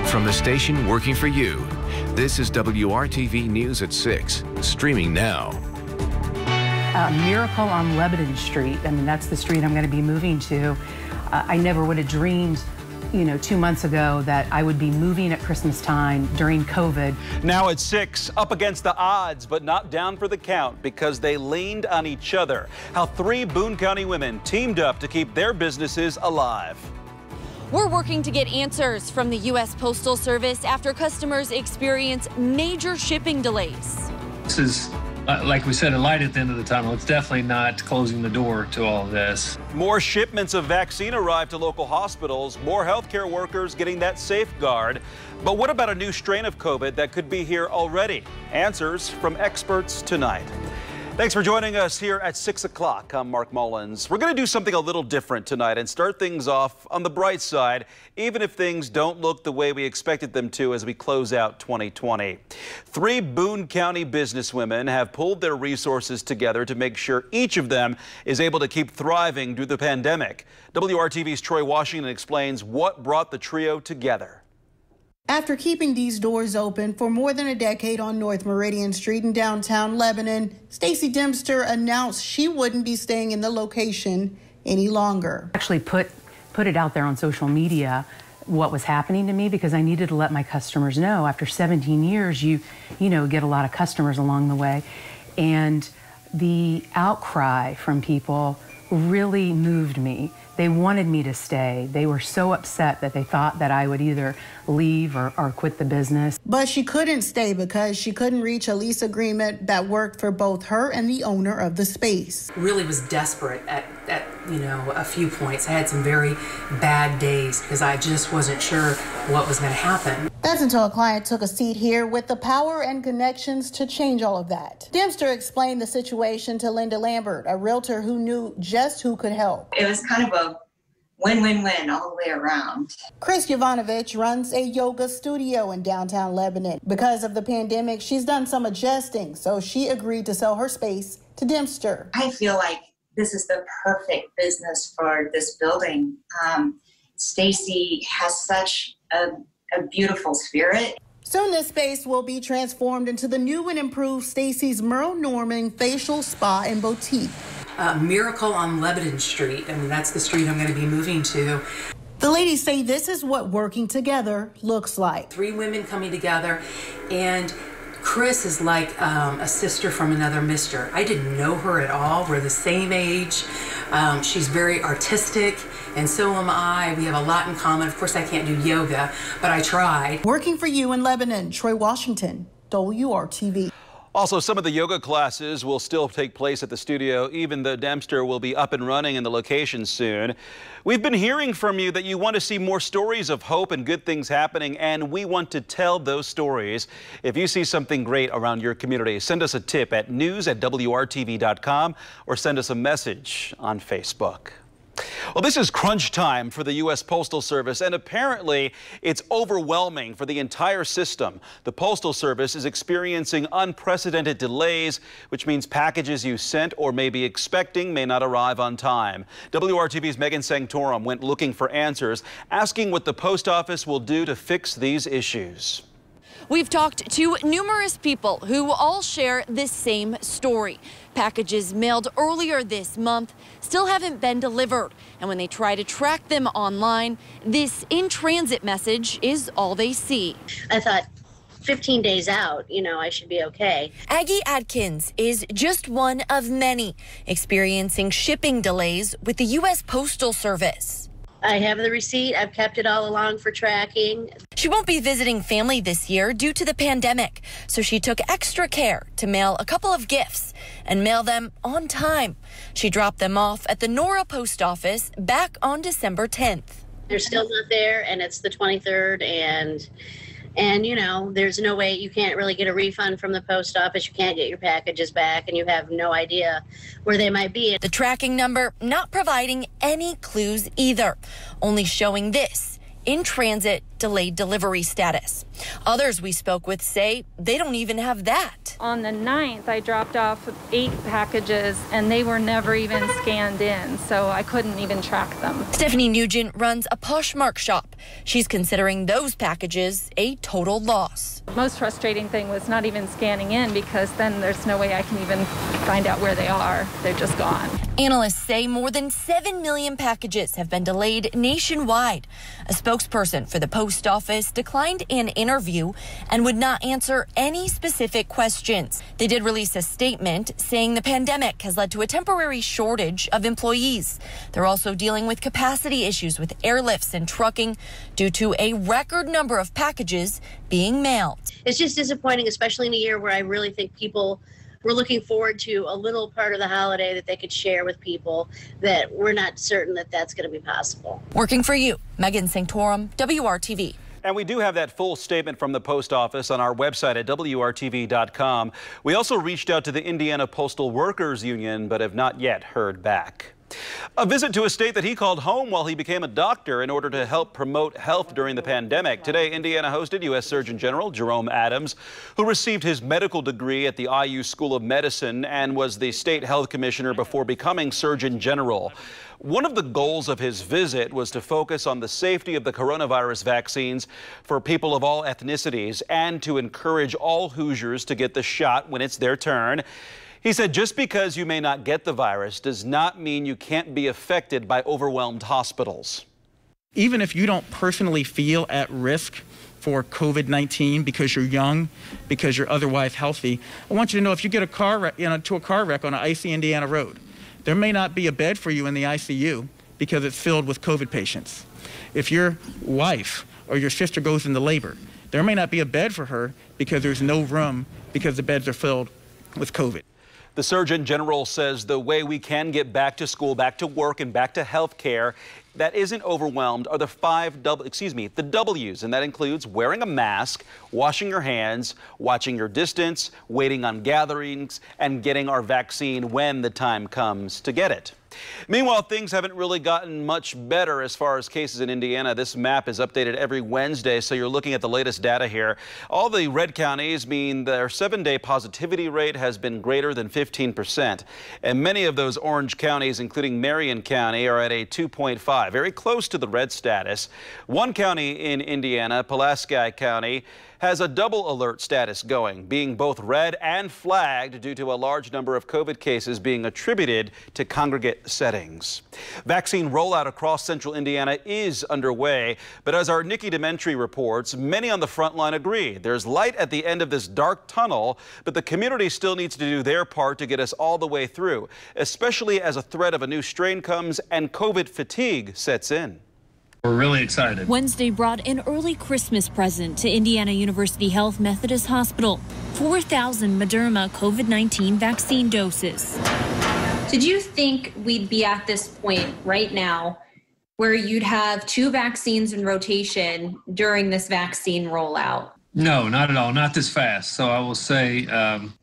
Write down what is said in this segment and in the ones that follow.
From the station working for you, this is WRTV News at 6, streaming now. A miracle on Lebanon Street. I mean, that's the street I'm going to be moving to. I never would have dreamed, 2 months ago that I would be moving at Christmas time during COVID. Now at 6, up against the odds, but not down for the count because they leaned on each other. How 3 Boone County women teamed up to keep their businesses alive. We're working to get answers from the U.S. Postal Service after customers experience major shipping delays. This is, like we said, a light at the end of the tunnel. It's definitely not closing the door to all of this. More shipments of vaccine arrived to local hospitals, more healthcare workers getting that safeguard. But what about a new strain of COVID that could be here already? Answers from experts tonight. Thanks for joining us here at 6 o'clock. I'm Mark Mullins. We're going to do something a little different tonight and start things off on the bright side, even if things don't look the way we expected them to as we close out 2020. 3 Boone County businesswomen have pulled their resources together to make sure each of them is able to keep thriving through the pandemic. WRTV's Troy Washington explains what brought the trio together. After keeping these doors open for more than a decade on North Meridian Street in downtown Lebanon, Stacy Dempster announced she wouldn't be staying in the location any longer. Actually put it out there on social media what was happening to me because I needed to let my customers know. After 17 years, you get a lot of customers along the way. And the outcry from people really moved me. They wanted me to stay. They were so upset that they thought that I would either leave or quit the business. But she couldn't stay because she couldn't reach a lease agreement that worked for both her and the owner of the space. Really was desperate at a few points. I had some very bad days because I just wasn't sure what was going to happen. That's until a client took a seat here with the power and connections to change all of that. Dempster explained the situation to Linda Lambert, a realtor who knew just who could help. It was kind of a win-win-win all the way around. Chris Yovanovich runs a yoga studio in downtown Lebanon. Because of the pandemic, she's done some adjusting, so she agreed to sell her space to Dempster. I feel like this is the perfect business for this building. Stacy has such a beautiful spirit. Soon this space will be transformed into the new and improved Stacy's Merle Norman Facial Spa and Boutique. Miracle on Lebanon Street. I mean, that's the street I'm going to be moving to. The ladies say this is what working together looks like. 3 women coming together, and Chris is like a sister from another mister. I didn't know her at all. We're the same age. She's very artistic, and so am I. We have a lot in common. Of course, I can't do yoga, but I tried. Working for you in Lebanon, Troy Washington, WRTV. Also, some of the yoga classes will still take place at the studio. Even though Dempster will be up and running in the location soon. We've been hearing from you that you want to see more stories of hope and good things happening, and we want to tell those stories. If you see something great around your community, send us a tip at news@WRTV.com or send us a message on Facebook. Well, this is crunch time for the U.S. Postal Service, and apparently it's overwhelming for the entire system. The Postal Service is experiencing unprecedented delays, which means packages you sent or may be expecting may not arrive on time. WRTV's Megan Sanctorum went looking for answers, asking what the post office will do to fix these issues. We've talked to numerous people who all share this same story. Packages mailed earlier this month still haven't been delivered. And when they try to track them online, this in-transit message is all they see. I thought 15 days out, I should be okay. Aggie Adkins is just one of many experiencing shipping delays with the U.S. Postal Service. I have the receipt. I've kept it all along for tracking. She won't be visiting family this year due to the pandemic, so she took extra care to mail a couple of gifts and mail them on time. She dropped them off at the Nora Post Office back on December 10th. They're still not there, and it's the 23rd, and there's no way. You can't really get a refund from the post office. You can't get your packages back, and you have no idea where they might be. The tracking number not providing any clues either, only showing this in transit, delayed delivery status. Others we spoke with say they don't even have that. On the 9th, I dropped off 8 packages and they were never even scanned in, so I couldn't even track them. Stephanie Nugent runs a Poshmark shop. She's considering those packages a total loss. The most frustrating thing was not even scanning in, because then there's no way I can even find out where they are. They're just gone. Analysts say more than 7 million packages have been delayed nationwide. A spokesperson for the post office declined an interview and would not answer any specific questions. They did release a statement saying the pandemic has led to a temporary shortage of employees. They're also dealing with capacity issues with airlifts and trucking due to a record number of packages being mailed. It's just disappointing, especially in a year where I really think people were looking forward to a little part of the holiday that they could share with people, that we're not certain that that's going to be possible. Working for you, Megan Sanctorum, WRTV. And we do have that full statement from the post office on our website at WRTV.com. We also reached out to the Indiana Postal Workers Union, but have not yet heard back. A visit to a state that he called home while he became a doctor in order to help promote health during the pandemic. Today, Indiana hosted U.S. Surgeon General Jerome Adams, who received his medical degree at the IU School of Medicine and was the state health commissioner before becoming Surgeon General. One of the goals of his visit was to focus on the safety of the coronavirus vaccines for people of all ethnicities and to encourage all Hoosiers to get the shot when it's their turn. He said just because you may not get the virus does not mean you can't be affected by overwhelmed hospitals. Even if you don't personally feel at risk for COVID-19 because you're young, because you're otherwise healthy, I want you to know if you get a car wreck on an icy Indiana road, there may not be a bed for you in the ICU because it's filled with COVID patients. If your wife or your sister goes into labor, there may not be a bed for her because there's no room because the beds are filled with COVID. The Surgeon General says the way we can get back to school, back to work, and back to health care that isn't overwhelmed are the W's, and that includes wearing a mask, washing your hands, watching your distance, waiting on gatherings, and getting our vaccine when the time comes to get it. Meanwhile, things haven't really gotten much better as far as cases in Indiana. This map is updated every Wednesday, so you're looking at the latest data here. All the red counties mean their 7-day positivity rate has been greater than 15%. And many of those orange counties, including Marion County, are at a 2.5, very close to the red status. One county in Indiana, Pulaski County, has a double alert status going, being both red and flagged due to a large number of COVID cases being attributed to congregate settings. Vaccine rollout across central Indiana is underway, but as our Nikki Dementri reports, many on the front line agree. There's light at the end of this dark tunnel, but the community still needs to do their part to get us all the way through, especially as a threat of a new strain comes and COVID fatigue sets in. We're really excited. Wednesday brought an early Christmas present to Indiana University Health Methodist Hospital. 4,000 Moderna COVID-19 vaccine doses. Did you think we'd be at this point right now where you'd have 2 vaccines in rotation during this vaccine rollout? No, not at all. Not this fast. So I will say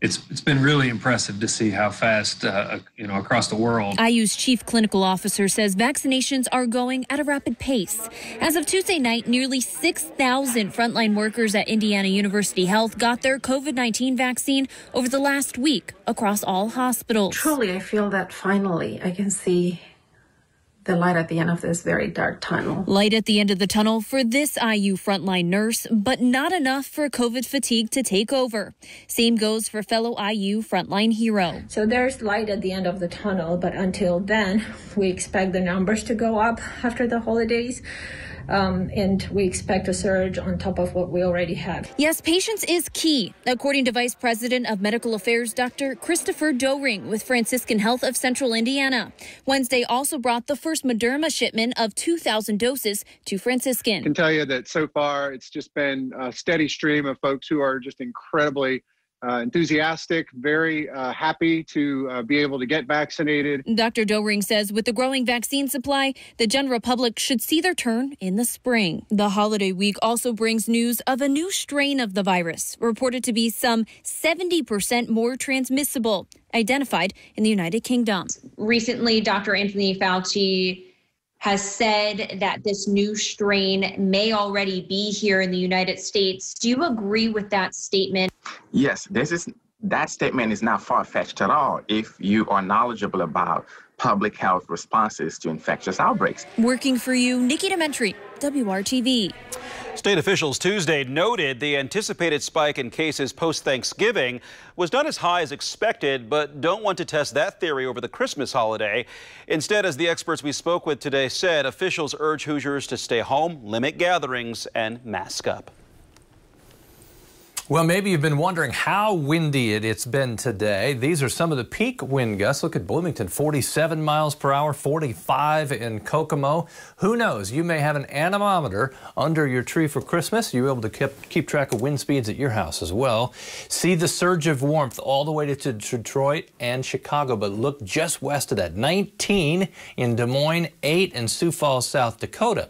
it's been really impressive to see how fast, across the world. IU's chief clinical officer says vaccinations are going at a rapid pace. As of Tuesday night, nearly 6,000 frontline workers at Indiana University Health got their COVID-19 vaccine over the last week across all hospitals. Truly, I feel that finally I can see the light at the end of this very dark tunnel. Light at the end of the tunnel for this IU frontline nurse, but not enough for COVID fatigue to take over. Same goes for fellow IU frontline hero. So there's light at the end of the tunnel, but until then, we expect the numbers to go up after the holidays. And we expect a surge on top of what we already have. Yes, patience is key, according to Vice President of Medical Affairs, Dr. Christopher Doring with Franciscan Health of Central Indiana. Wednesday also brought the first Moderna shipment of 2,000 doses to Franciscan. I can tell you that so far it's just been a steady stream of folks who are just incredibly enthusiastic, very happy to be able to get vaccinated. Dr. Doring says with the growing vaccine supply, the general public should see their turn in the spring. The holiday week also brings news of a new strain of the virus, reported to be some 70% more transmissible, identified in the United Kingdom. Recently, Dr. Anthony Fauci has said that this new strain may already be here in the United States. Do you agree with that statement? Yes, that statement is not far-fetched at all if you are knowledgeable about public health responses to infectious outbreaks. Working for you, Nikki Dementri, WRTV. State officials Tuesday noted the anticipated spike in cases post-Thanksgiving was not as high as expected, but don't want to test that theory over the Christmas holiday. Instead, as the experts we spoke with today said, officials urge Hoosiers to stay home, limit gatherings, and mask up. Well, maybe you've been wondering how windy it's been today. These are some of the peak wind gusts. Look at Bloomington, 47 miles per hour, 45 in Kokomo. Who knows? You may have an anemometer under your tree for Christmas. You're able to keep track of wind speeds at your house as well. See the surge of warmth all the way to Detroit and Chicago, but look just west of that. 19 in Des Moines, 8 in Sioux Falls, South Dakota.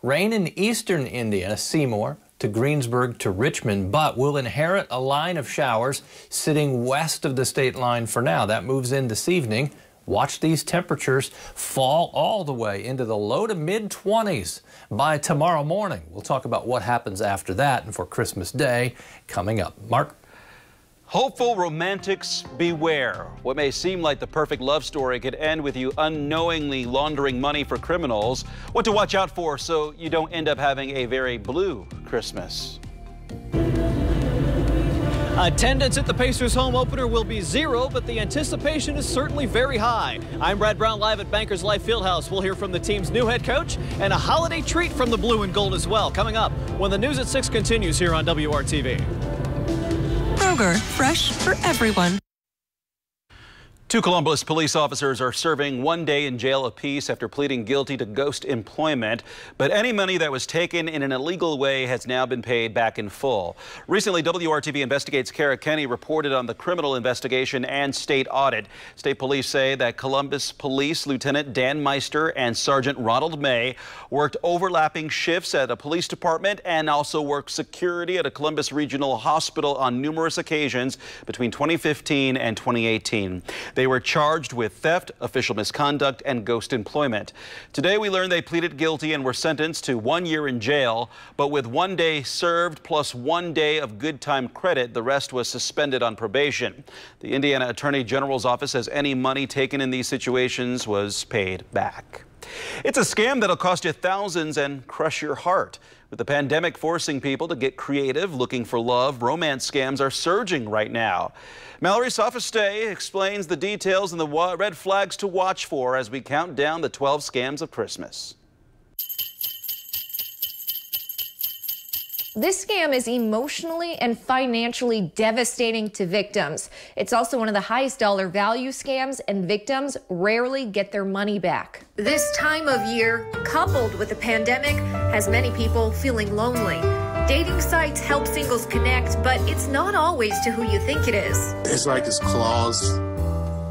Rain in eastern Indiana, Seymour to Greensburg to Richmond, but we'll inherit a line of showers sitting west of the state line for now. That moves in this evening. Watch these temperatures fall all the way into the low to mid-20s by tomorrow morning. We'll talk about what happens after that and for Christmas Day coming up. Mark? Hopeful romantics beware. What may seem like the perfect love story could end with you unknowingly laundering money for criminals. What to watch out for so you don't end up having a very blue Christmas. Attendance at the Pacers home opener will be 0, but the anticipation is certainly very high. I'm Brad Brown live at Bankers Life Fieldhouse. We'll hear from the team's new head coach and a holiday treat from the blue and gold as well. Coming up when the news at 6 continues here on WRTV. Kroger, fresh for everyone. 2 Columbus police officers are serving 1 day in jail apiece after pleading guilty to ghost employment. But any money that was taken in an illegal way has now been paid back in full. Recently, WRTV Investigates Kara Kenny reported on the criminal investigation and state audit. State police say that Columbus Police Lieutenant Dan Meister and Sergeant Ronald May worked overlapping shifts at a police department and also worked security at a Columbus Regional Hospital on numerous occasions between 2015 and 2018. They were charged with theft, official misconduct, and ghost employment. Today, we learned they pleaded guilty and were sentenced to 1 year in jail, but with 1 day served plus 1 day of good time credit, the rest was suspended on probation. The Indiana Attorney General's office says any money taken in these situations was paid back. It's a scam that'll cost you thousands and crush your heart. With the pandemic forcing people to get creative, looking for love, romance scams are surging right now. Mallory Sophiste explains the details and the red flags to watch for as we count down the 12 scams of Christmas. This scam is emotionally and financially devastating to victims. It's also one of the highest dollar value scams, and victims rarely get their money back. This time of year, coupled with the pandemic, has many people feeling lonely. Dating sites help singles connect, but it's not always to who you think it is. It's like this clause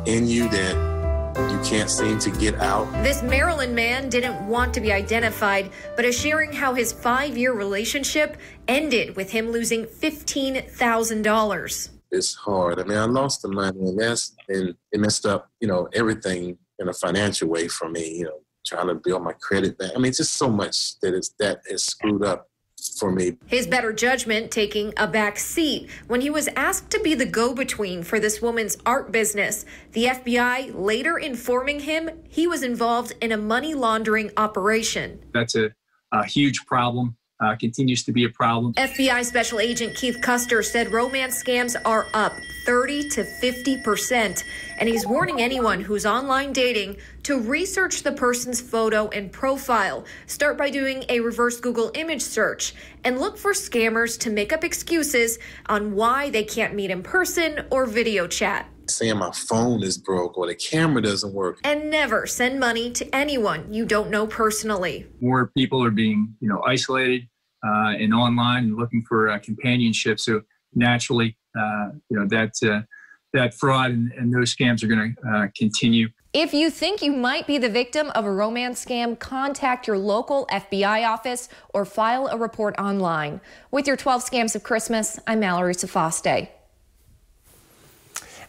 in you that you can't seem to get out. This Maryland man didn't want to be identified, but is sharing how his 5-year relationship ended with him losing $15,000. It's hard. I mean, I lost the money, and it messed up, everything in a financial way for me, trying to build my credit back. I mean, just so much that is screwed up for me. His better judgment taking a back seat when he was asked to be the go-between for this woman's art business. The FBI later informing him he was involved in a money laundering operation. That's a huge problem. Continues to be a problem. FBI Special Agent Keith Custer said romance scams are up 30 to 50%, and he's warning anyone who's online dating to research the person's photo and profile. Start by doing a reverse Google image search and look for scammers to make up excuses on why they can't meet in person or video chat. Saying my phone is broke or the camera doesn't work. And never send money to anyone you don't know personally. More people are being, isolated and online and looking for companionship. So naturally, that fraud and those scams are going to continue. If you think you might be the victim of a romance scam, contact your local FBI office or file a report online. With your 12 scams of Christmas, I'm Mallory Sophiste.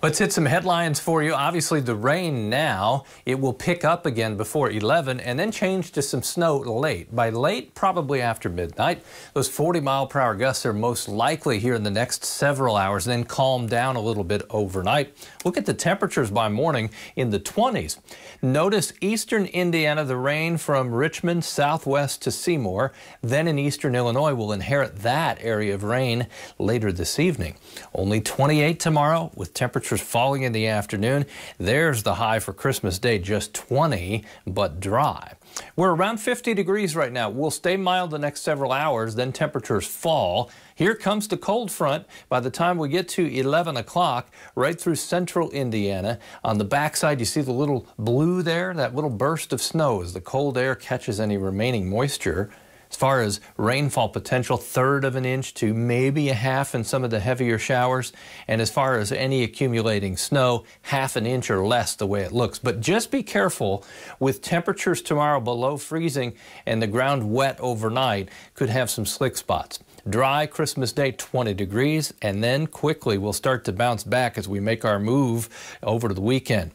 Let's hit some headlines for you. Obviously, the rain now, it will pick up again before 11 and then change to some snow late. By late, probably after midnight. Those 40-mile-per-hour gusts are most likely here in the next several hours, then calm down a little bit overnight. Look at the temperatures by morning in the 20s. Notice eastern Indiana, the rain from Richmond southwest to Seymour, then in eastern Illinois will inherit that area of rain later this evening. Only 28 tomorrow with temperatures falling in the afternoon. There's the high for Christmas Day, just 20, but dry. We're around 50 degrees right now. We'll stay mild the next several hours, then temperatures fall. Here comes the cold front by the time we get to 11 o'clock, right through central Indiana. On the backside, you see the little blue there, that little burst of snow as the cold air catches any remaining moisture. As far as rainfall potential, 1/3 of an inch to maybe a half in some of the heavier showers. And as far as any accumulating snow, 1/2 an inch or less the way it looks. But just be careful with temperatures tomorrow below freezing and the ground wet overnight. Could have some slick spots. Dry Christmas Day, 20 degrees, and then quickly we'll start to bounce back as we make our move over to the weekend.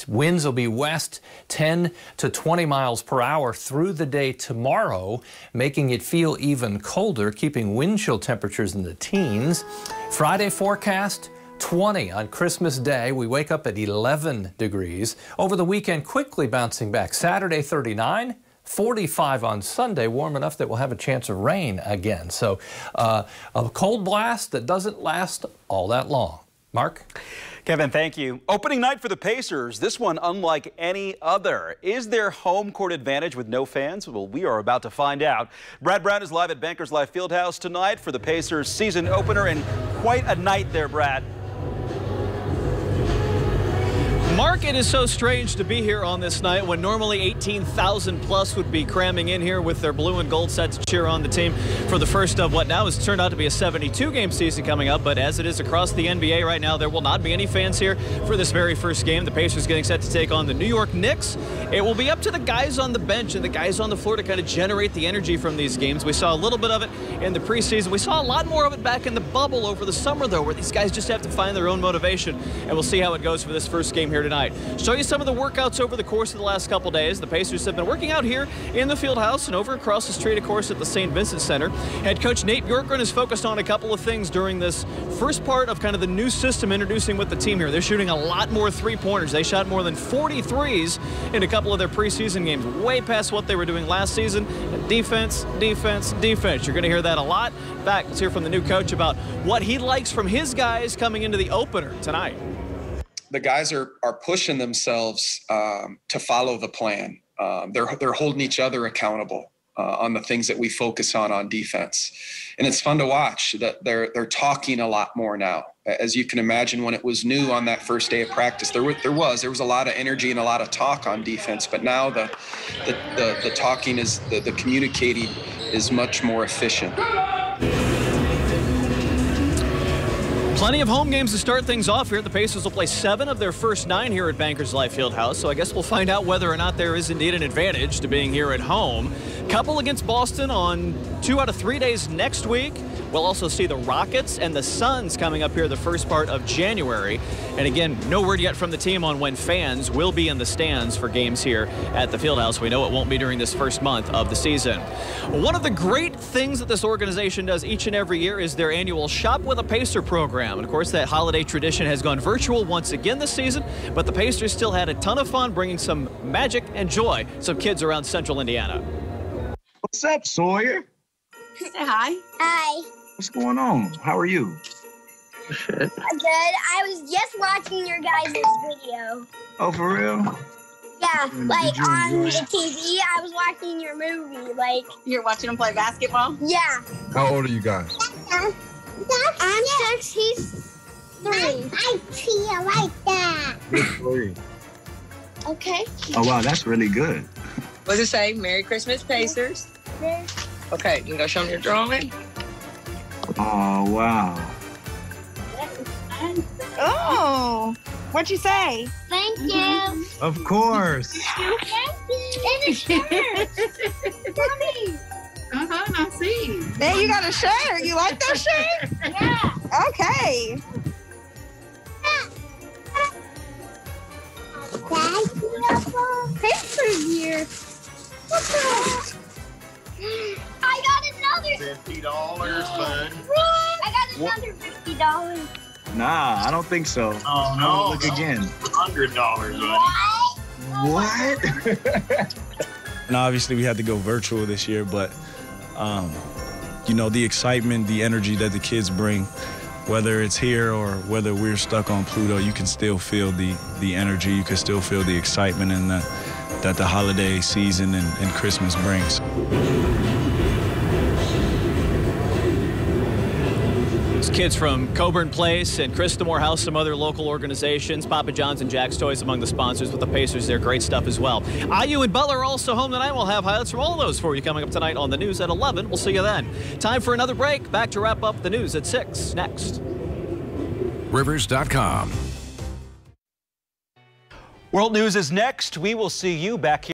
Winds will be west 10 to 20 miles per hour through the day tomorrow, making it feel even colder, keeping wind chill temperatures in the teens. Friday forecast, 20 on Christmas Day. We wake up at 11 degrees. Over the weekend, quickly bouncing back. Saturday, 39. 45 on Sunday, warm enough that we'll have a chance of rain again. So a cold blast that doesn't last all that long. Mark? Kevin, thank you. Opening night for the Pacers, this one unlike any other. Is there home court advantage with no fans? Well, we are about to find out. Brad Brown is live at Bankers Life Fieldhouse tonight for the Pacers season opener, and quite a night there, Brad. Mark, it is so strange to be here on this night when normally 18,000 plus would be cramming in here with their blue and gold set to cheer on the team for the first of what now has turned out to be a 72-game season coming up. But as it is across the NBA right now, there will not be any fans here for this very first game. The Pacers getting set to take on the New York Knicks. It will be up to the guys on the bench and the guys on the floor to kind of generate the energy from these games. We saw a little bit of it in the preseason. We saw a lot more of it back in the bubble over the summer, though, where these guys just have to find their own motivation. And we'll see how it goes for this first game here tonight. Show you some of the workouts over the course of the last couple days. The Pacers have been working out here in the field house and over across the street, of course, at the St. Vincent Center. Head coach Nate Bjorkgren is focused on a couple of things during this first part of kind of the new system introducing with the team here. They're shooting a lot more three-pointers. They shot more than 40 threes in a couple of their preseason games, way past what they were doing last season. And defense, defense, defense. You're going to hear that a lot. In fact, let's hear from the new coach about what he likes from his guys coming into the opener tonight. The guys are pushing themselves to follow the plan. They're holding each other accountable on the things that we focus on defense. And it's fun to watch that they're talking a lot more now. As you can imagine, when it was new on that first day of practice, there was a lot of energy and a lot of talk on defense. But now the talking is, the communicating is much more efficient. Plenty of home games to start things off here. The Pacers will play 7 of their first 9 here at Bankers Life Fieldhouse, so I guess we'll find out whether or not there is indeed an advantage to being here at home. Couple against Boston on 2 out of 3 days next week. We'll also see the Rockets and the Suns coming up here the first part of January. And again, no word yet from the team on when fans will be in the stands for games here at the Fieldhouse. We know it won't be during this first month of the season. One of the great things that this organization does each and every year is their annual Shop with a Pacer program. And of course, that holiday tradition has gone virtual once again this season, but the Pacers still had a ton of fun bringing some magic and joy to some kids around central Indiana. What's up, Sawyer? Say hi. Hi. What's going on? How are you? Good. I was just watching your guys' video. Oh, for real? Yeah, like on the TV. I was watching your movie. Like you're watching them play basketball? Yeah. How old are you guys? I'm 6. He's 3. I feel like that. 3. Okay. Oh wow, that's really good. What does it say? Merry Christmas, Pacers. Okay, you can go show them your drawing. Oh wow. Oh, what'd you say? Thank you. Of course. Thank you. And a shirt. Mommy. I see. Hey, you got a shirt. You like that shirt? Yeah. Okay. Papers here. What's that? I got another $50, bud. I got another $50. Nah, I don't think so. Oh no! Look again. $100, buddy. What? And obviously we had to go virtual this year, but you know, the excitement, the energy that the kids bring, whether it's here or whether we're stuck on Pluto, you can still feel the energy, you can still feel the excitement and that the holiday season and Christmas brings. Kids from Coburn Place and Christamore House, some other local organizations, Papa John's and Jack's Toys among the sponsors with the Pacers. They're great stuff as well. IU and Butler are also home tonight. We'll have highlights from all of those for you coming up tonight on the news at 11. We'll see you then. Time for another break. Back to wrap up the news at 6 next. Rivers.com. World News is next. We will see you back here.